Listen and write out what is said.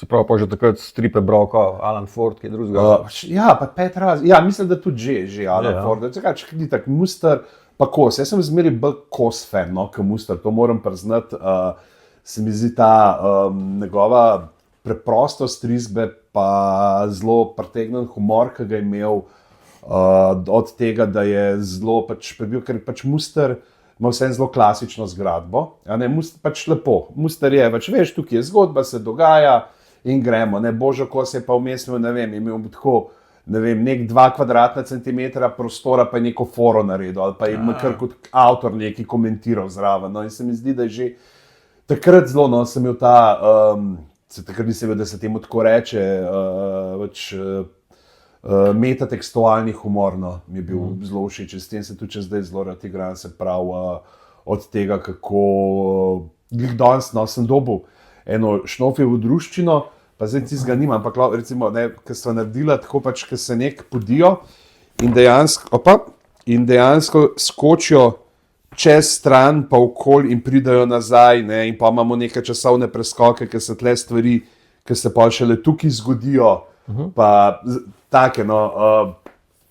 Se pravi, pa že takrat stripe bral, kot Alan Ford, ki je drugega. Ja, pa Pet Raz. Ja, mislim, da tudi že Alan Ford. Zakaj, ni tak Muster, pa Kos. Jaz sem zmeraj bolj Kos fan, no, kot Muster, to moram priznati. Se mi zdi ta njegova preprostost risbe, pa zelo pretegnen humor, ki ga je imel, od tega, da je zelo prebil, ker pač Muster ima vse zelo klasično zgradbo. Muster pač lepo. Muster je, veš, tukaj je zgodba, se dogaja in gremo. Božo Kos je pa vmes imel tako, nek 2 kvadratna centimetra prostora, pa je neko foro naredil, ali pa je kar kot avtor neki komentiral zraven. No, in se mi zdi, da je že takrat zelo, no, sem imel ta, takrat nisem vedel, da se temu tako reče, metatekstualni humor, no, mi je bil zelo všeč. S tem se tudi če zdaj zelo rad igram, se pravi, od tega, kako danes, no, sem dobil eno Šnofijevo druščino, pa zdaj tistega nimam, ampak recimo, ker sva naredila tako pač, ker se nek podijo in dejansko skočijo čez stran, pa okoli in pridajo nazaj, ne, in pa imamo neke časovne preskoke, ker se tle stvari, ker se pa šele tukaj zgodijo, pa take, no,